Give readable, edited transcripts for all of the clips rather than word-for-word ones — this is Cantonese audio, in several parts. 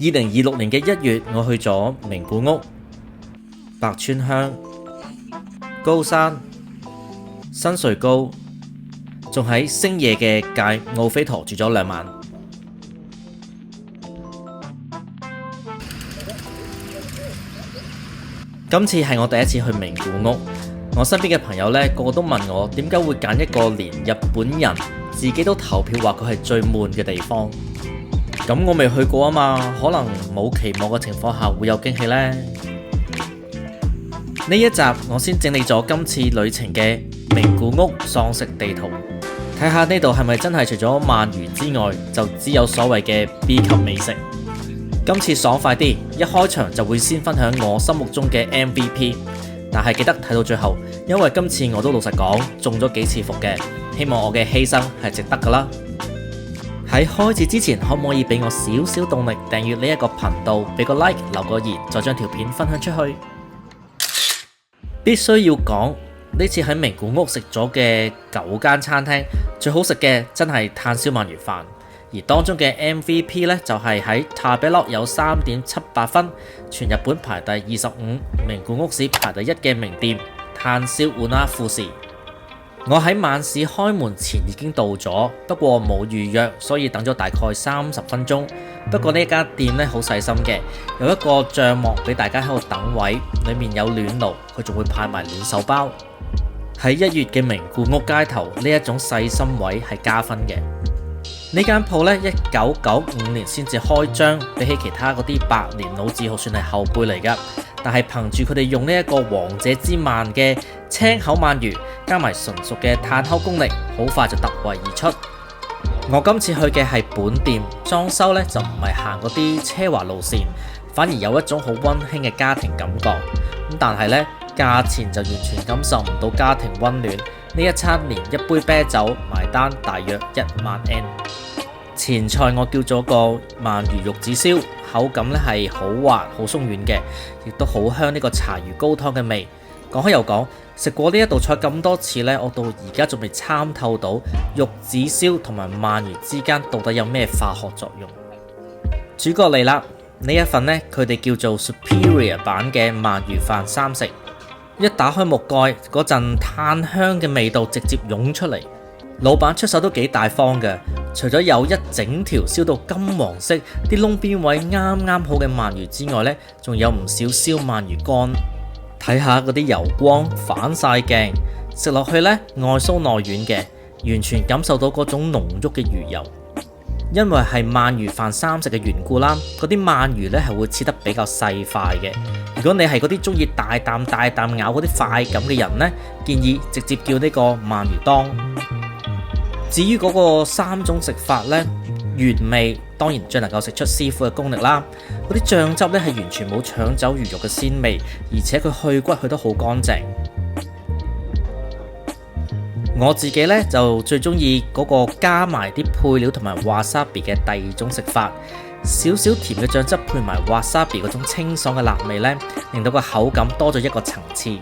2026年嘅1月，我去咗名古屋、白川鄉、高山、新穗高，仲喺星野嘅界奧飛陀住咗2晚。今次係我第一次去名古屋，我身邊嘅朋友呢，個個都問我點解會揀一個連日本人自己都投票話佢係最悶嘅地方。咁我未去過啊嘛，可能冇期望嘅情況下會有驚喜呢。呢一集我先整理咗今次旅程嘅名古屋喪食地圖，睇下呢度係咪真係除咗鰻魚之外，就只有所謂嘅 B 級美食。今次爽快啲，一開場就會先分享我心目中嘅 MVP， 但係記得睇到最後，因為今次我都老實講中咗幾次伏嘅，希望我嘅犧牲係值得噶啦。喺開始之前，可唔可以俾我少少動力訂閱呢一個頻道，俾個 like， 留個言，再將條片分享出去。必須要講，呢次喺名古屋食咗嘅9間餐廳，最好食嘅真係炭燒鰻魚飯，而當中嘅 MVP 呢，就係喺食べロ有3.78分，全日本排第25，名古屋市排第1嘅名店炭燒烏拉富士。我喺晚市開門前已經到咗，不過冇預約，所以等咗大概30分鐘。不過呢間店呢，好細心嘅，有一個帳幕俾大家喺度等位，裏面有暖爐，佢仲會派埋暖手包。喺1月嘅名古屋街頭，呢一種細心位係加分嘅。呢間鋪呢，1995年先至開張，比起其他嗰啲百年老字號算係後輩嚟噶。但係憑住佢哋用呢一個王者之鰻嘅青口鰻魚，加埋純熟嘅炭烤功力，好快就突圍而出。我今次去嘅係本店，裝修呢就唔係行嗰啲奢華路線，反而有一種好溫馨嘅家庭感覺。咁但係呢，價錢就完全感受唔到家庭溫暖。呢一餐連一杯啤酒埋單大約1萬N。前菜我叫咗個鰻魚玉子燒，口感呢係好滑好鬆軟嘅，亦都好香呢個柴魚高湯嘅味。講開又講，食過呢一道菜咁多次呢，我到而家仲未參透到玉子燒同埋鰻魚之間到底有咩化學作用。主角嚟啦，呢一份呢，佢哋叫做 Superior 版嘅鰻魚飯3食。一打開木蓋嗰陣，炭香嘅味道直接湧出嚟。老闆出手都幾大方嘅，除咗有一整條燒到金黃色，啲窿邊位啱啱好嘅鰻魚之外呢，仲有唔少燒鰻魚乾。睇下嗰啲油光反晒鏡，食落去呢，外酥內軟嘅，完全感受到嗰種濃郁嘅魚油。因為係鰻魚飯3食嘅緣故啦，嗰啲鰻魚呢係會切得比較細塊嘅。如果你係嗰啲中意大啖大啖咬嗰啲快感嘅人呢，建議直接叫呢個鰻魚當。至於嗰個3種食法呢，原味當然最能夠食出師傅嘅功力啦。嗰啲醬汁呢係完全冇搶走魚肉嘅鮮味，而且佢去骨去得好乾淨。我自己呢就最中意嗰個加埋啲配料同埋 wasabi 嘅第2種食法，少少甜嘅醬汁配埋 wasabi 嗰種清爽嘅辣味呢，令到個口感多咗一個層次。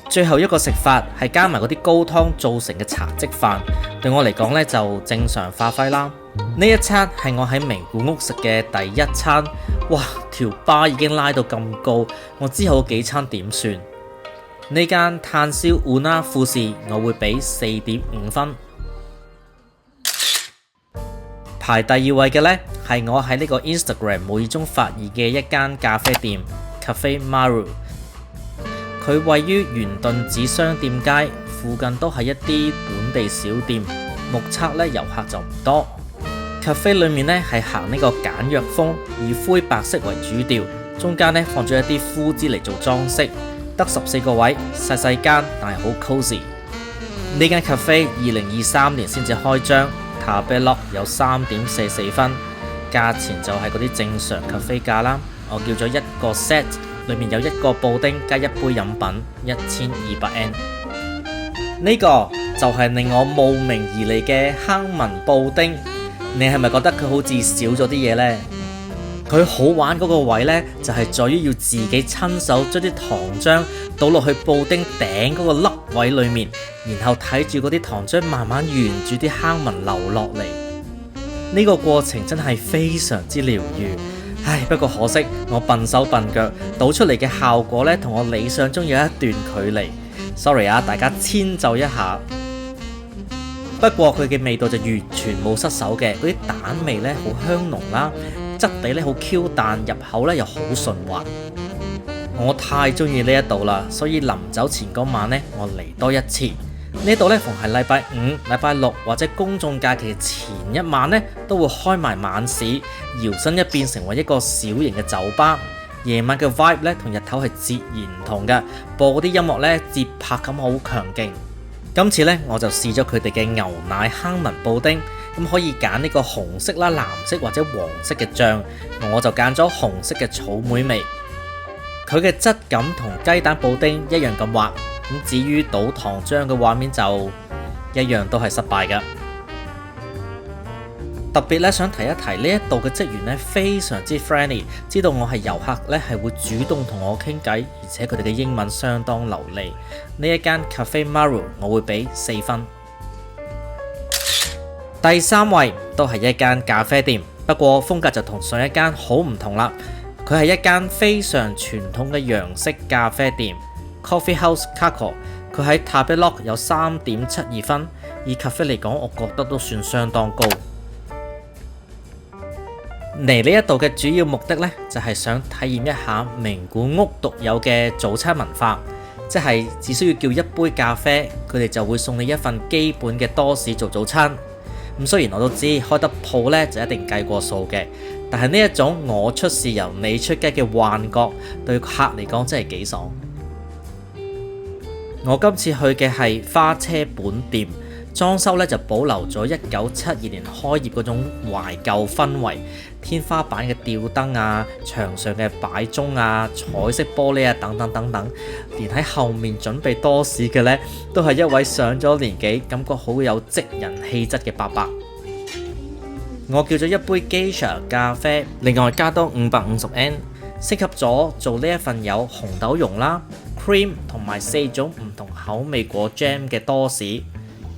最後一個食法係加埋嗰啲高湯做成嘅茶漬飯，對我嚟講呢就正常發揮啦。呢一餐係我喺名古屋食嘅第1餐，哇！條巴已經拉到咁高，我之後幾餐點算？呢間炭燒烏拉富士我會俾4.5分。排第2位嘅呢係我喺呢個 Instagram 無意中發現嘅一間咖啡店 Cafe Maru。佢位於圓頓寺商店街附近，都係一啲本地小店，目測呢遊客就唔多。Cafe 裏面呢係行呢個簡約風，以灰白色為主調，中間呢放咗一啲枯枝嚟做裝飾，得14個位，細細間但係好 cozy。呢間 cafe 2023年先至開張，食べロ有3.44分，價錢就係嗰啲正常 cafe 價啦。我叫咗一個 set。裏面有1個布丁加1杯飲品，1200N。呢個就係令我慕名而嚟嘅坑紋布丁。你係咪覺得佢好似少咗啲嘢呢？佢好玩嗰個位呢，就係在於要自己親手將啲糖漿倒落去布丁頂嗰個粒位裏面，然後睇住嗰啲糖漿慢慢沿住啲坑紋流落嚟。呢個過程真係非常之療愈。唉，不過可惜我笨手笨腳，倒出嚟嘅效果呢，同我理想中有一段距離。Sorry 啊，大家遷就一下。不過佢嘅味道就完全冇失手嘅，嗰啲蛋味呢好香濃啦，質地呢好 Q 彈，入口呢又好順滑。我太中意呢一度啦，所以臨走前嗰晚呢，我嚟多一次。呢度呢，逢係禮拜五、禮拜六或者公眾假期前一晚呢，都會開埋晚市，搖身一變成為一個小型嘅酒吧。夜晚嘅 vibe 呢，同日頭係截然唔同嘅，播嗰啲音樂呢，節拍感好強勁。今次呢，我就試咗佢哋嘅牛奶坑紋布丁，咁可以揀呢個紅色啦、藍色或者黃色嘅醬，我就揀咗紅色嘅草莓味。佢嘅質感同雞蛋布丁一樣咁滑，咁至於倒糖漿嘅畫面就一樣都係失敗㗎。特別咧想提一提呢一度嘅職員咧非常之 friendly， 知道我係遊客咧係會主動同我傾偈，而且佢哋嘅英文相當流利。呢一間 Cafe Maru 我會俾4分。第3位都係一間咖啡店，不過風格就同上一間好唔同啦。佢係一間非常傳統嘅洋式咖啡店 Coffee House Kako， 佢喺 Tabelog 有3.72分，以咖啡嚟講，我覺得都算相當高。嚟呢一度嘅主要目的呢，就係想體驗一下名古屋獨有嘅早餐文化，即係只需要叫一杯咖啡，佢哋就會送你一份基本嘅多士做早餐。咁雖然我都知開得鋪呢就一定計過數嘅，但係呢一種我出豉油你出雞嘅幻覺，對客嚟講真係幾爽。我今次去嘅係花車本店，裝修呢就保留咗1972年開業嗰種懷舊氛圍，天花板嘅吊燈啊，牆上嘅擺鐘啊，彩色玻璃啊，等等等等，連喺後面準備多士嘅呢，都係一位上咗年紀，感覺好有職人氣質嘅伯伯。我叫咗一杯 Geisha 咖啡，另外加多550N， 適合咗做呢一份有紅豆蓉啦、cream 同埋4種唔同口味果 jam 嘅多士，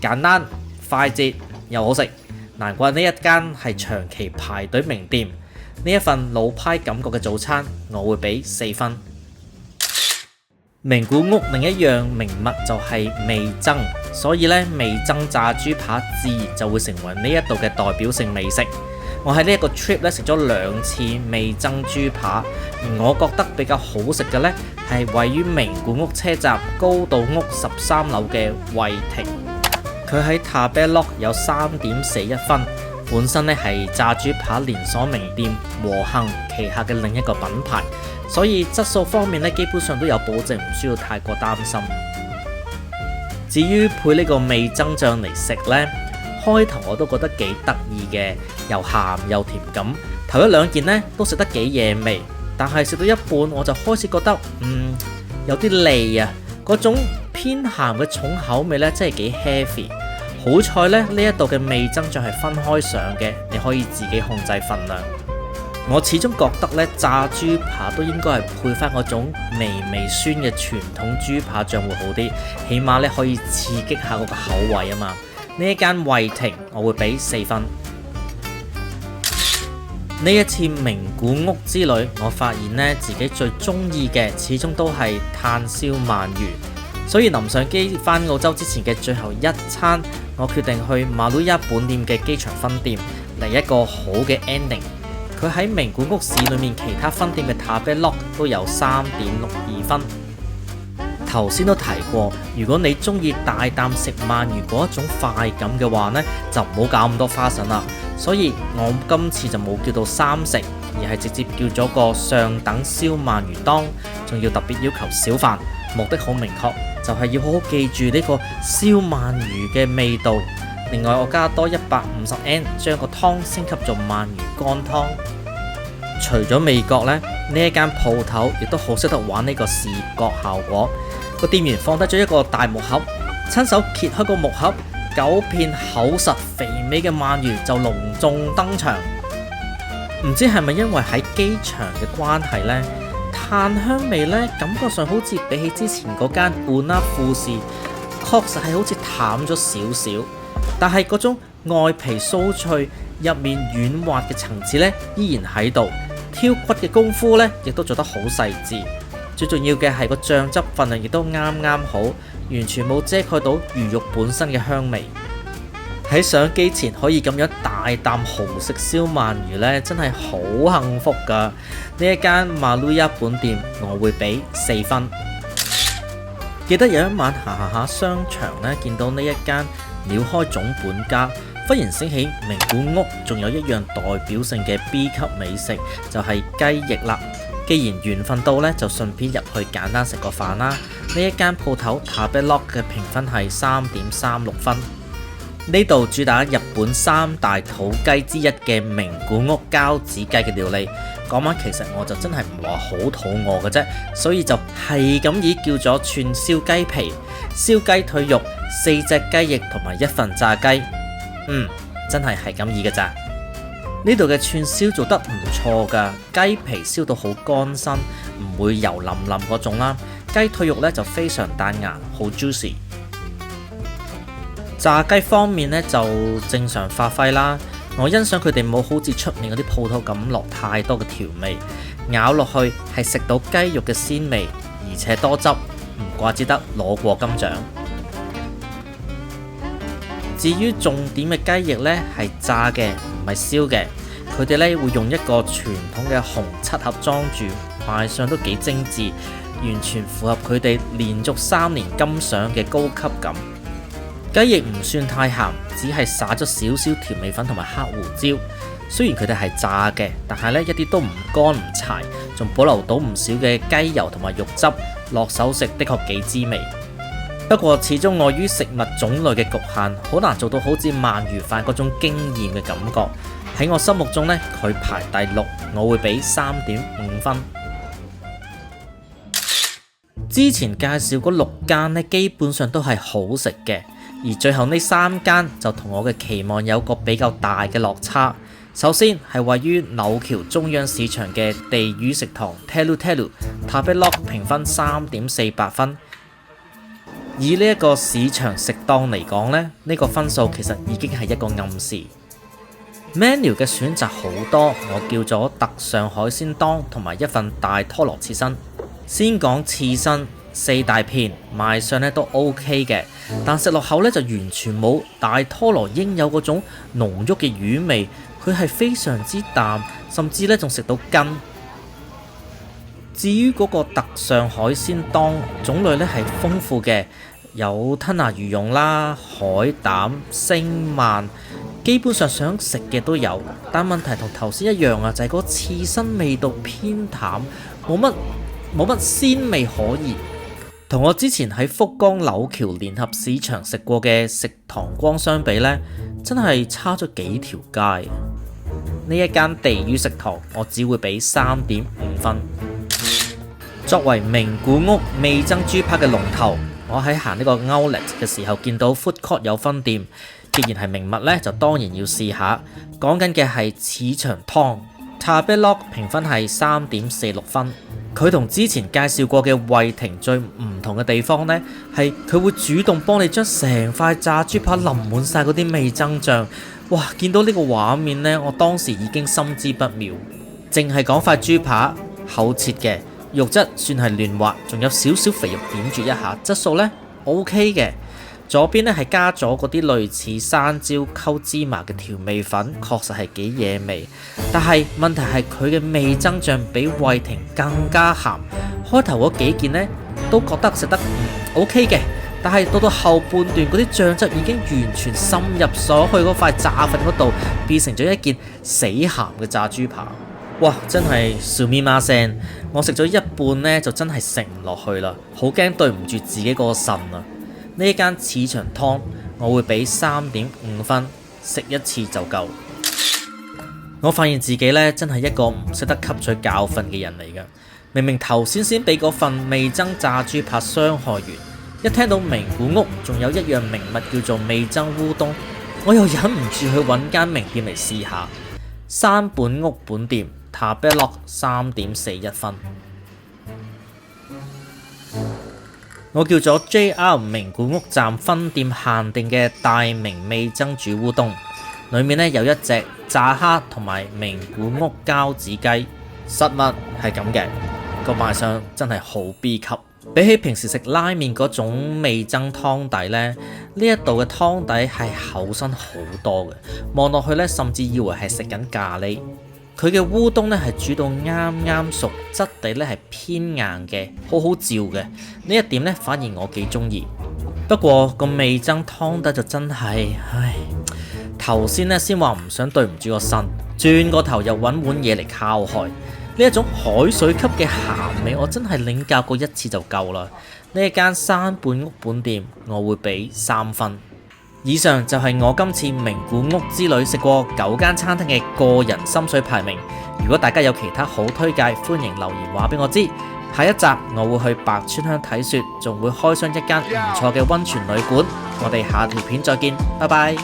簡單快捷又好食，難怪呢一間係長期排隊名店。呢一份老派感覺嘅早餐，我會俾4分。名古屋另一樣名物就係味噌，所以呢味噌炸豬扒自然就會成為呢一度嘅代表性美食。我喺呢一個 trip 咧食咗2次味噌豬扒，而我覺得比較好食嘅呢係位於名古屋車站高島屋13樓嘅惠庭，佢喺 Tabelog 有3.41分。本身咧係炸豬扒連鎖名店和幸旗下嘅另一個品牌，所以質素方面咧基本上都有保證，唔需要太過擔心。至於配呢個味噌醬嚟食呢，開頭我都覺得幾得意嘅，又鹹又甜咁。頭一兩件呢都食得幾惹味，但係食到一半我就開始覺得有啲膩啊，嗰種偏鹹嘅重口味呢真係幾 heavy。好彩呢一度嘅味噌醬係分開上嘅，你可以自己控制份量。我始終覺得呢炸豬扒都應該係配翻嗰種微微酸嘅傳統豬扒醬會好啲，起碼呢可以刺激下嗰個口味啊嘛。呢一間惠庭我會俾4分。呢一次名古屋之旅，我發現呢自己最中意嘅始終都係炭燒鰻魚。所以臨上機返澳洲之前嘅最後一餐，我決定去馬魯亞本店嘅機場分店嚟一個好嘅 ending。佢喺名古屋市裏面其他分店嘅 Tabelog 都有3.62分。頭先都提過，如果你中意大啖食鰻魚嗰一種快感嘅話呢，就唔好搞咁多花神啦。所以我今次就冇叫到3食，而係直接叫咗個上等燒鰻魚檔，仲要特別要求小飯，目的好明確。就係要好好記住呢個燒鰻魚嘅味道。另外我加多150N， 將個湯升級做鰻魚乾湯。除咗味覺呢一間鋪頭亦都好識得玩呢個視覺效果。個店員放低咗一個大木盒，親手揭開個木盒，9片厚實肥美嘅鰻魚就隆重登場。唔知係咪因為喺機場嘅關係呢？炭香味呢，感覺上好似比起之前嗰間半粒富士，確實係好似淡咗少少。但係嗰種外皮酥脆、入面軟滑嘅層次呢，依然喺度。挑骨嘅功夫呢，亦都做得好細緻。最重要嘅係個醬汁份量亦都啱啱好，完全冇遮蓋到魚肉本身嘅香味。喺上機前可以咁樣大啖豪食燒鰻魚呢，真係好幸福㗎。呢一間馬魯亞本店，我會俾4分。記得有一晚行下商場呢，見到呢一間鳥開總本家，忽然醒起名古屋仲有一樣代表性嘅 B 級美食，就係雞翼啦。既然緣分到呢，就順便入去簡單食個飯啦。呢一間鋪頭Tabelog嘅評分係3.36分。呢度主打日本3大土雞之一嘅名古屋餃子雞嘅料理。嗰晚其實我就真係唔話好肚餓嘅啫，所以就係咁意叫咗串燒雞皮、燒雞腿肉、4隻雞翼同埋1份炸雞。真係咁意嘅咋。呢度嘅串燒做得唔錯噶，雞皮燒到好乾身，唔會油淋淋嗰種啦。雞腿肉呢就非常彈牙，好 juicy。炸雞方面呢就正常發揮啦。我欣賞佢哋冇好似出面嗰啲鋪頭咁落太多嘅調味，咬落去係食到雞肉嘅鮮味，而且多汁，唔怪之得攞過金獎。至於重點嘅雞翼呢係炸嘅，唔係燒嘅。佢哋呢會用一個傳統嘅紅漆盒裝住，賣相都幾精緻，完全符合佢哋連續3年金賞嘅高級感。雞翼唔算太鹹，只係灑咗少少調味粉同埋黑胡椒。雖然佢哋係炸嘅，但係呢一啲都唔乾唔柴，仲保留到唔少嘅雞油同埋肉汁，落手食的確幾滋味。不過始終礙於食物種類嘅局限，好難做到好似鰻魚飯嗰種驚豔嘅感覺。喺我心目中呢，佢排第6，我會俾3.5分。之前介紹嗰6間呢，基本上都係好食嘅，而最後呢3間就同我嘅期望有個比較大嘅落差。首先係位於柳橋中央市場嘅地魚食堂 Telu Telu Tabelog 評分3.48分。以呢一個市場食檔嚟講呢，呢個分數其實已經係一個暗示。menu 嘅選擇好多，我叫咗特上海鮮當同埋1份大拖羅刺身。先講刺身，4大片，賣相呢都 OK 嘅，但食落口呢就完全冇大拖羅應有嗰種濃郁嘅魚味，佢係非常之淡，甚至呢仲食到筋。至於嗰個特上海鮮當，種類呢係豐富嘅，有吞拿魚蓉啦、海膽、星鰻，基本上想食嘅都有。但問題同頭先一樣啊，就係嗰刺身味道偏淡，冇乜鮮味可言。同我之前喺福岡柳橋聯合市場食過嘅食堂光相比呢，真係差咗幾條街。呢一間地魚食堂，我只會俾3.5分。作為名古屋味噌豬扒嘅龍頭，我喺行呢個 Outlet 嘅時候見到 Food Court 有分店，既然係名物呢，就當然要試下。講緊嘅係柿長湯 Tabelog 評分係3.46分。佢同之前介紹過嘅惠庭最唔同嘅地方呢，係佢會主動幫你將成塊炸豬扒淋滿晒嗰啲味噌醬。哇！見到呢個畫面呢，我當時已經心知不妙。淨係講塊豬扒厚切嘅，肉質算係嫩滑，仲有少少肥肉點綴一下，質素呢 OK 嘅。左邊呢係加咗嗰啲類似山椒溝芝麻嘅調味粉，確實係幾惹味。但係問題係佢嘅味噌醬比惠庭更加鹹。開頭嗰幾件呢都覺得食得OK 嘅，但係到後半段嗰啲醬汁已經完全滲入咗去嗰塊炸粉嗰度，變成咗一件死鹹嘅炸豬扒。哇！真係すみません，我食咗一半呢，就真係食唔落去啦，好驚對唔住自己嗰個腎啊！呢一間柿長湯我會俾3.5分，食一次就夠。我發現自己呢，真係一個唔識得吸取教訓嘅人嚟㗎。明明頭先俾嗰份味噌炸豬扒傷害完，一聽到名古屋仲有一樣名物叫做味噌烏冬，我又忍唔住去揾間名店嚟試下。山本屋本店Tabelog 3.41分。我叫咗 JR 名古屋站分店限定嘅大名味噌煮烏冬，裡面呢有一隻炸蝦同埋名古屋餃子雞，實物係咁嘅，個賣相真係好 B 級。比起平時食拉麵嗰種味噌湯底呢，呢一度嘅湯底係厚身好多嘅，望落去呢，甚至以為係食緊咖喱。佢嘅烏冬呢係煮到啱啱熟，質地呢係偏硬嘅，好好照嘅。呢一點呢，反而我幾中意。不過個味噌湯底就真係，頭先呢先話唔想對唔住個身，轉個頭又揾碗嘢嚟靠害。呢一種海水級嘅鹹味，我真係領教過一次就夠啦。呢一間山半屋本店，我會俾3分。以上就係我今次名古屋之旅食過9間餐廳嘅個人心水排名。如果大家有其他好推介，歡迎留言話俾我知。下一集我會去白川鄉睇雪，仲會開箱一間唔錯嘅溫泉旅館。我哋下條片再見，拜拜。